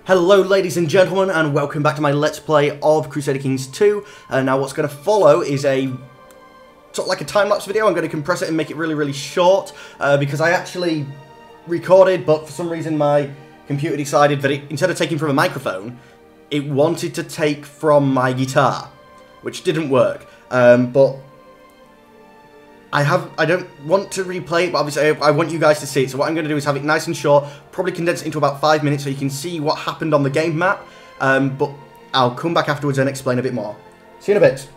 Hello ladies and gentlemen, and welcome back to my Let's Play of Crusader Kings 2. Now what's going to follow is a sort of like a time-lapse video. I'm going to compress it and make it really short, because I actually recorded, but for some reason my computer decided that instead of taking from a microphone, it wanted to take from my guitar, which didn't work. But I don't want to replay it, but obviously I want you guys to see it. So what I'm going to do is have it nice and short, probably condense it into about 5 minutes so you can see what happened on the game map. But I'll come back afterwards and explain a bit more. See you in a bit.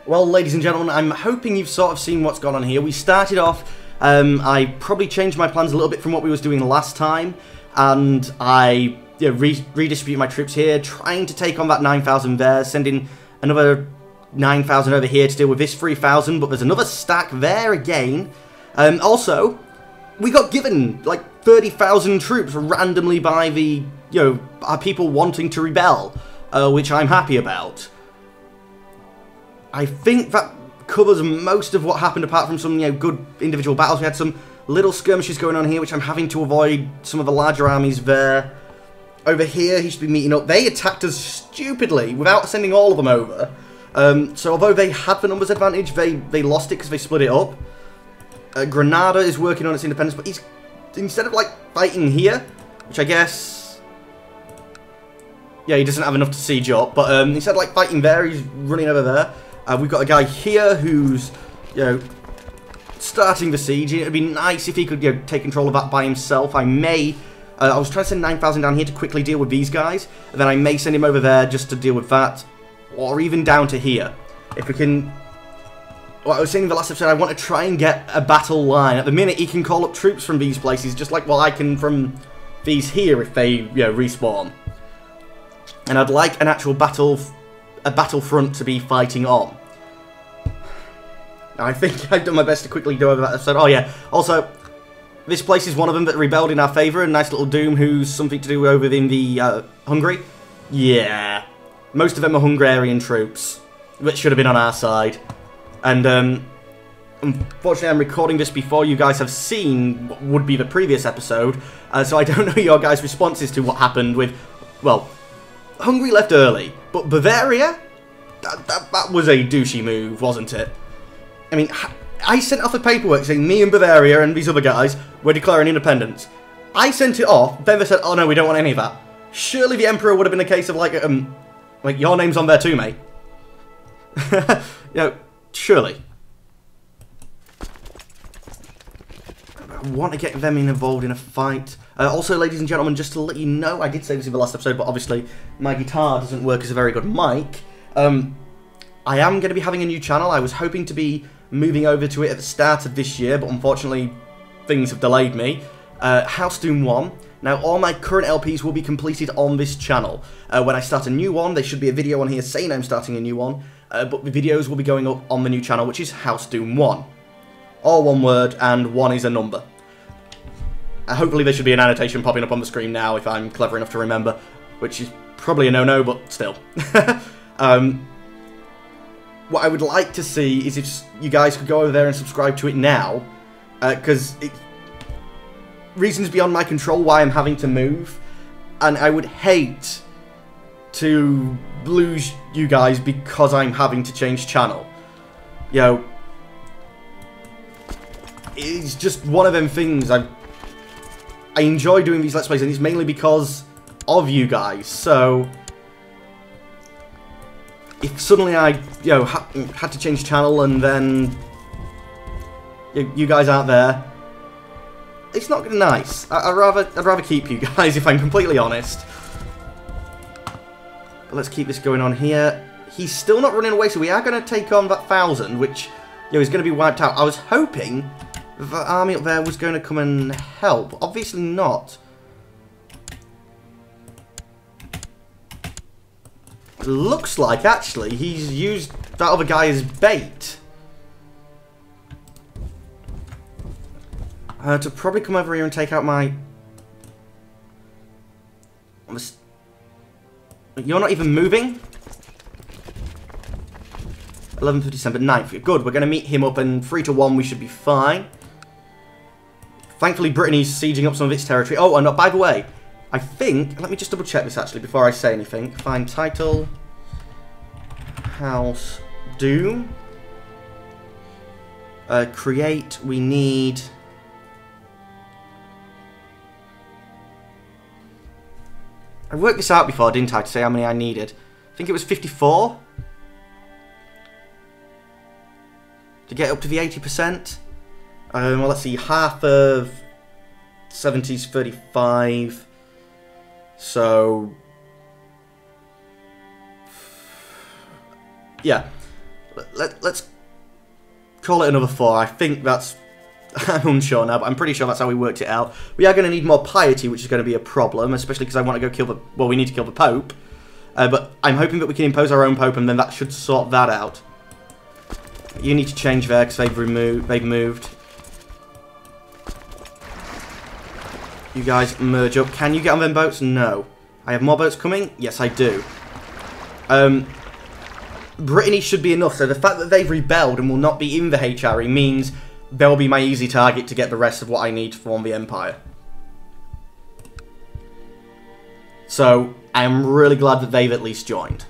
Well, ladies and gentlemen, I'm hoping you've sort of seen what's gone on here. We started off, I probably changed my plans a little bit from what we was doing last time, and I redistributed my troops here, trying to take on that 9,000 there, sending another 9,000 over here to deal with this 3,000, but there's another stack there again. Also, we got given like 30,000 troops randomly by the, our people wanting to rebel, which I'm happy about. I think that covers most of what happened, apart from some, good individual battles. We had some little skirmishes going on here, which I'm having to avoid some of the larger armies there. Over here, he should be meeting up. They attacked us stupidly without sending all of them over. So although they had the numbers advantage, they lost it because they split it up. Granada is working on its independence, but he's, instead of like fighting here, which I guess, yeah, he doesn't have enough to siege up, but instead of like fighting there, he's running over there. We've got a guy here who's, you know, starting the siege. It'd be nice if he could, you know, take control of that by himself. I may, I was trying to send 9,000 down here to quickly deal with these guys, and then I may send him over there just to deal with that, or even down to here. If we can, well, I was saying in the last episode, I want to try and get a battle line. At the minute, he can call up troops from these places, just like, well, I can from these here if they, you know, respawn. And I'd like an actual battlefront to be fighting on. Now, I think I've done my best to quickly go over that episode. Oh, yeah. Also, this place is one of them that rebelled in our favour. A nice little Doom who's something to do over in the Hungary. Yeah. Most of them are Hungarian troops, which should have been on our side. And, unfortunately, I'm recording this before you guys have seen what would be the previous episode, so I don't know your guys' responses to what happened with, well, Hungary left early, but Bavaria? That was a douchey move, wasn't it? I mean, I sent off the paperwork saying me and Bavaria and these other guys were declaring independence. I sent it off, then they said, oh no, we don't want any of that. Surely the Emperor would have been a case of like your name's on there too, mate. You know, surely. I want to get them involved in a fight. Also, ladies and gentlemen, just to let you know, I did say this in the last episode, but obviously my guitar doesn't work as a very good mic. I am going to be having a new channel. I was hoping to be moving over to it at the start of this year, but unfortunately things have delayed me. House Doom 1. Now, all my current LPs will be completed on this channel. When I start a new one, there should be a video on here saying I'm starting a new one, but the videos will be going up on the new channel, which is House Doom 1. All one word, and 1 is a number. Hopefully there should be an annotation popping up on the screen now if I'm clever enough to remember, which is probably a no-no, but still. What I would like to see is if you guys could go over there and subscribe to it now, because reasons beyond my control why I'm having to move, and I would hate to lose you guys because I'm having to change channel. You know, it's just one of them things. I enjoy doing these Let's Plays, and it's mainly because of you guys, so if suddenly I, you know, had to change channel and then you guys aren't there, it's not nice. I'd rather keep you guys, if I'm completely honest. But let's keep this going on here. He's still not running away, so we are going to take on that 1,000, which, you know, is going to be wiped out. I was hoping the army up there was going to come and help. Obviously not. It looks like, actually, he's used that other guy as bait. To probably come over here and take out my... You're not even moving? 11th of December, 9th. Good, we're going to meet him up, and 3 to 1 we should be fine. Thankfully, Brittany's sieging up some of its territory. Oh, and by the way, I think... Let me just double check this, actually, before I say anything. Find title. House Doom. Create, we need... I worked this out before, didn't I, to say how many I needed. I think it was 54. To get up to the 80%. Well, let's see, half of 70's 35. So... yeah. Let's call it another 4. I think that's... I'm unsure now, but I'm pretty sure that's how we worked it out. We are going to need more piety, which is going to be a problem, especially because I want to go kill the... Well, we need to kill the Pope. But I'm hoping that we can impose our own Pope, and then that should sort that out. You need to change there, because they've moved. You guys merge up. Can you get on them boats? No. I have more boats coming? Yes, I do. Brittany should be enough, so the fact that they've rebelled and will not be in the HRE means they'll be my easy target to get the rest of what I need to form the Empire. So, I'm really glad that they've at least joined.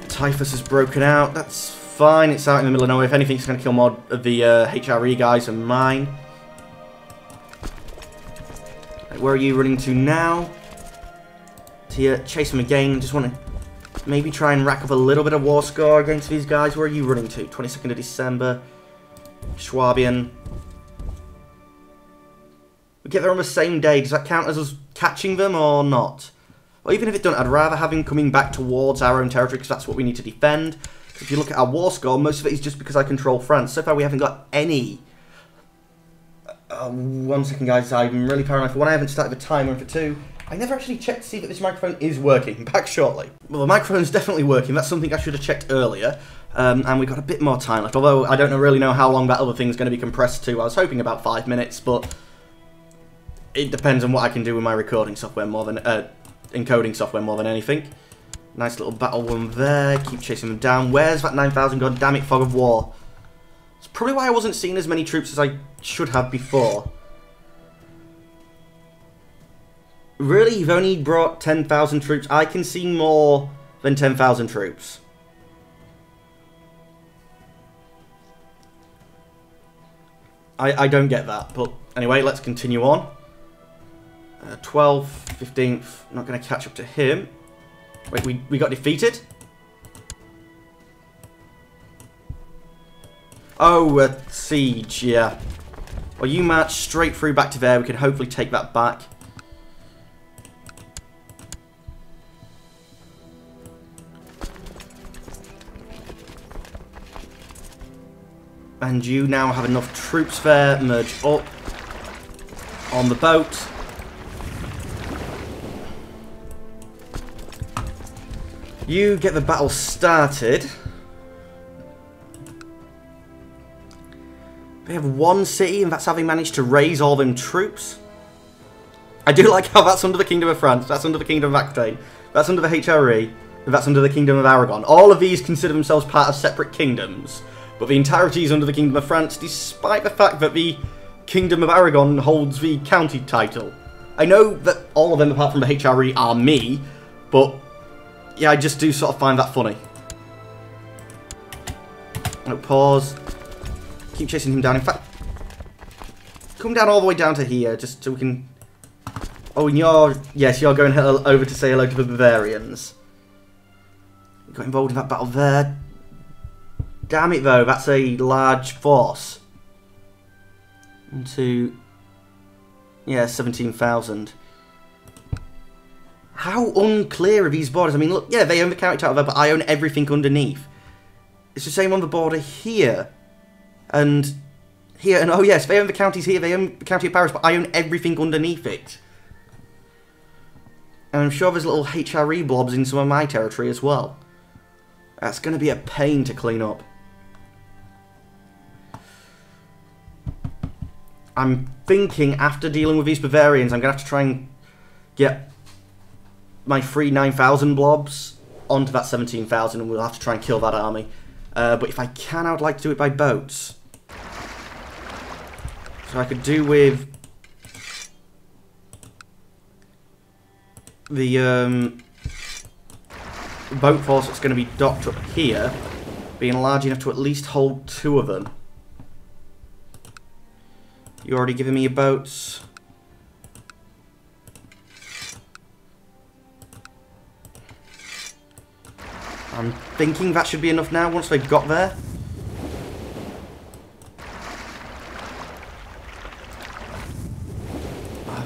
Typhus has broken out. That's fine. It's out in the middle of nowhere. If anything, it's going to kill more of the HRE guys than mine. Right, where are you running to now? To chase them again. Just want to maybe try and rack up a little bit of war score against these guys. Where are you running to? 22nd of December. Schwabian. We get there on the same day. Does that count as us catching them or not? Well, even if it doesn't, I'd rather have him coming back towards our own territory because that's what we need to defend. If you look at our war score, most of it is just because I control France. So far, we haven't got any. 1 second, guys. I'm really paranoid. For one, I haven't started the timer, and for two, I never actually checked to see that this microphone is working. Back shortly. Well, the microphone's definitely working. That's something I should have checked earlier. And we've got a bit more time left. Although I don't really know how long that other thing's going to be compressed to. I was hoping about 5 minutes, but it depends on what I can do with my recording software more than encoding software more than anything. Nice little battle one there. Keep chasing them down. Where's that 9,000? God damn it, fog of war. It's probably why I wasn't seeing as many troops as I should have before. Really, you've only brought 10,000 troops. I can see more than 10,000 troops. I don't get that. But anyway, let's continue on. 12th, 15th, not going to catch up to him. Wait, we got defeated? Oh, a siege, yeah. Well, you march straight through back to there. We can hopefully take that back. And you now have enough troops there. Merge up on the boat. You get the battle started. They have one city, and that's having managed to raise all them troops. I do like how that's under the Kingdom of France, that's under the Kingdom of Aquitaine, that's under the HRE, and that's under the Kingdom of Aragon. All of these consider themselves part of separate kingdoms, but the entirety is under the Kingdom of France, despite the fact that the Kingdom of Aragon holds the county title. I know that all of them, apart from the HRE, are me, but yeah, I just do sort of find that funny. No, pause. Keep chasing him down. In fact, come down all the way down to here, just so we can... Oh, and you're... Yes, you're going over to say hello to the Bavarians. We got involved in that battle there. Damn it, though. That's a large force. Into... Yeah, 17,000. How unclear are these borders? I mean, look, yeah, they own the county title there, but I own everything underneath. It's the same on the border here. And here, and oh yes, they own the counties here, they own the county of Paris, but I own everything underneath it. And I'm sure there's little HRE blobs in some of my territory as well. That's going to be a pain to clean up. I'm thinking after dealing with these Bavarians, I'm going to have to try and get my free 9,000 blobs onto that 17,000, and we'll have to try and kill that army. But if I can, I would like to do it by boats. So I could do with the boat force that's going to be docked up here being large enough to at least hold 2 of them. You already given me your boats. I'm thinking that should be enough now once they've got there.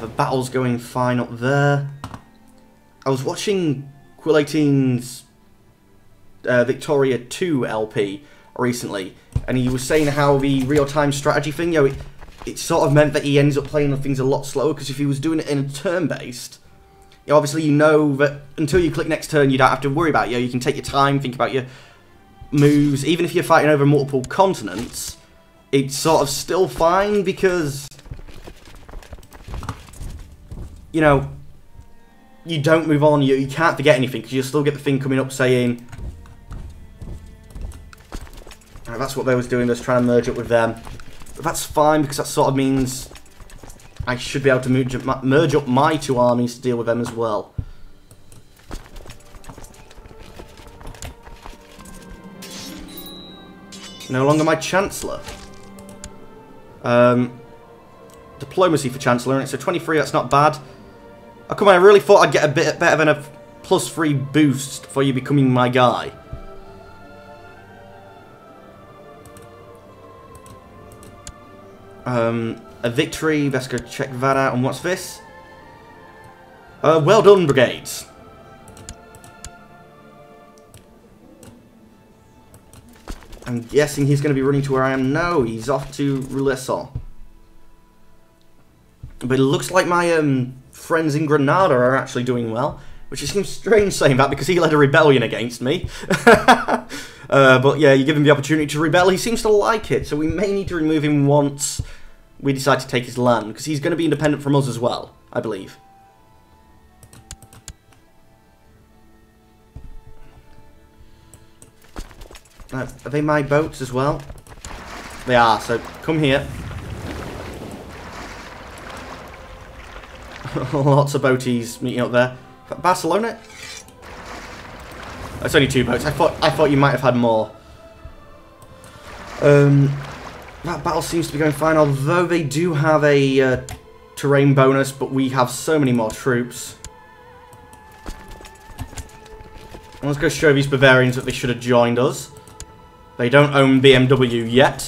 The battle's going fine up there. I was watching Quill 18's Victoria 2 LP recently, and he was saying how the real-time strategy thing, you know, it sort of meant that he ends up playing things a lot slower, because if he was doing it in a turn-based, you know, obviously you know that until you click next turn you don't have to worry about it. You know, you can take your time, think about your moves. Even if you're fighting over multiple continents, it's sort of still fine because, you know, you don't move on, you can't forget anything, because you'll still get the thing coming up saying, That's what they was doing. They was trying to merge up with them. But that's fine, because that sort of means I should be able to merge up my 2 armies to deal with them as well. No longer my Chancellor. Diplomacy for Chancellor, and it's a 23, that's not bad. Oh, come on, I really thought I'd get a bit better than a +3 boost for you becoming my guy. A victory, let's go check that out, and what's this? Well done, brigades. I'm guessing he's going to be running to where I am. No, he's off to Rouleson. But it looks like my friends in Granada are actually doing well, which seems strange saying that because he led a rebellion against me. But yeah, you give him the opportunity to rebel. He seems to like it, so we may need to remove him once we decide to take his land, because he's going to be independent from us as well, I believe. Are they my boats as well? They are, so come here. Lots of boaties meeting up there. Barcelona? It's only 2 boats. I thought you might have had more. That battle seems to be going fine, although they do have a terrain bonus, but we have so many more troops. Let's go show these Bavarians that they should have joined us. They don't own BMW yet.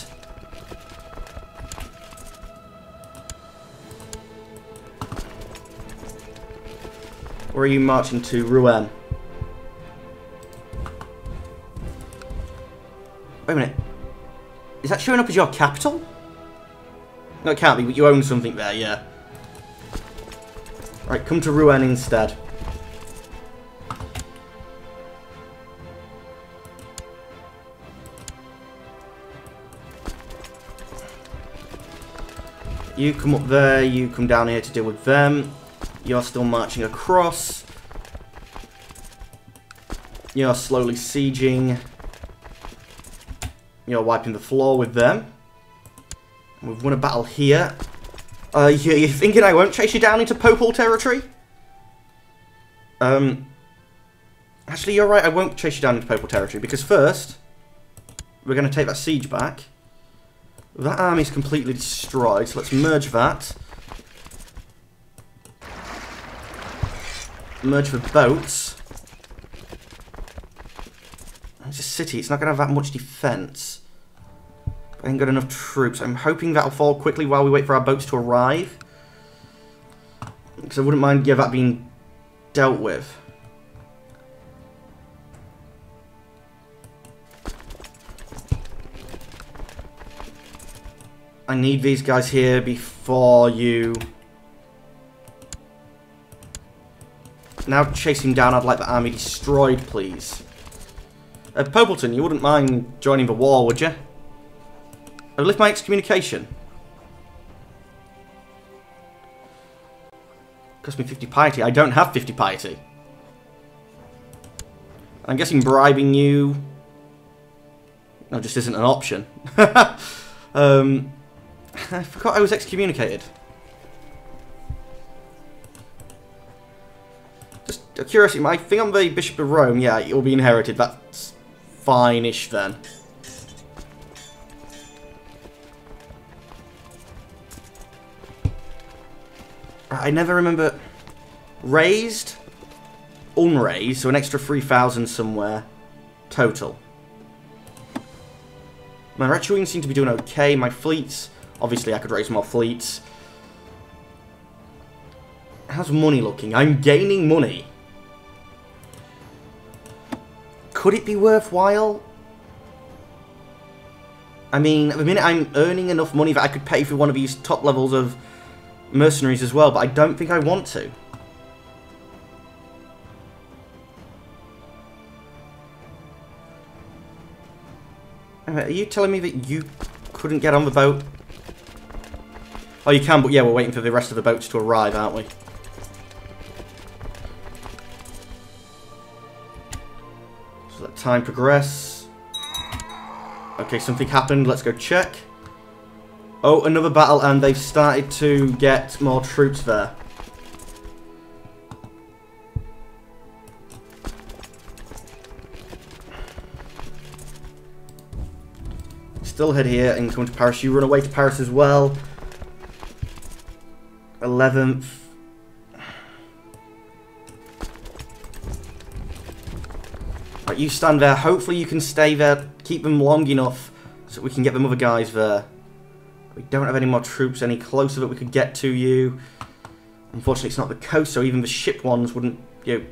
Where are you marching to? Rouen. Wait a minute. Is that showing up as your capital? No, it can't be, but you own something there, yeah. Right, come to Rouen instead. You come up there, you come down here to deal with them. You're still marching across. You're slowly sieging. You're wiping the floor with them. We've won a battle here. You're thinking I won't chase you down into Popal territory? Actually, you're right, I won't chase you down into Popal territory, because first, we're going to take that siege back. That army's completely destroyed, so let's merge that. Merge the boats. It's a city, it's not going to have that much defence. I ain't got enough troops. I'm hoping that'll fall quickly while we wait for our boats to arrive. Because I wouldn't mind, yeah, that being dealt with. I need these guys here before you... Now chase him down, I'd like the army destroyed, please. Popleton, you wouldn't mind joining the war, would you? I'll lift my excommunication. Cost me 50 piety. I don't have 50 piety. I'm guessing bribing you... No, just isn't an option. I forgot I was excommunicated. Just a curiosity, my thing on the Bishop of Rome, yeah, it will be inherited. That's fine-ish then. I never remember... Raised? Unraised, so an extra 3,000 somewhere. Total. My Retroing seem to be doing okay. My fleets... Obviously, I could raise more fleets. How's money looking? I'm gaining money. Could it be worthwhile? I mean, at the minute I'm earning enough money that I could pay for one of these top levels of mercenaries as well, but I don't think I want to. Are you telling me that you couldn't get on the boat? Oh, you can, but yeah, we're waiting for the rest of the boats to arrive, aren't we? So let time progress. Okay, something happened. Let's go check. Oh, another battle, and they've started to get more troops there. Still head here and come to Paris. You run away to Paris as well. 11th. Right, you stand there. Hopefully you can stay there. Keep them long enough so we can get them other guys there. We don't have any more troops any closer that we could get to you. Unfortunately, it's not the coast, so even the shipped ones wouldn't, you know,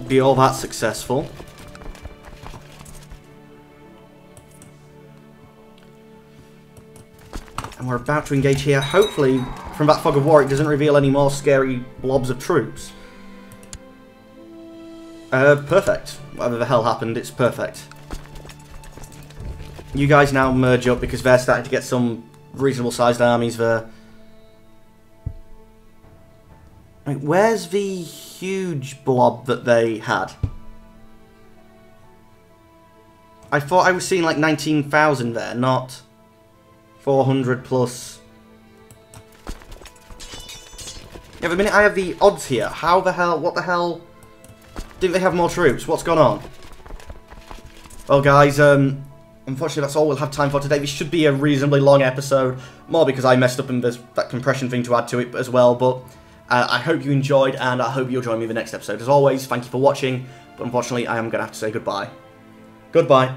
be all that successful. And we're about to engage here. Hopefully, from that fog of war, it doesn't reveal any more scary blobs of troops. Perfect. Whatever the hell happened, it's perfect. You guys now merge up because they're starting to get some reasonable-sized armies there. Right, where's the huge blob that they had? I thought I was seeing like 19,000 there, not 400 plus. Yeah, the minute I have the odds here, how the hell, what the hell? Didn't they have more troops? What's gone on? Well, guys, unfortunately, that's all we'll have time for today. This should be a reasonably long episode, more because I messed up and there's that compression thing to add to it as well, but I hope you enjoyed, and I hope you'll join me in the next episode. As always, thank you for watching, but unfortunately, I am going to have to say goodbye. Goodbye.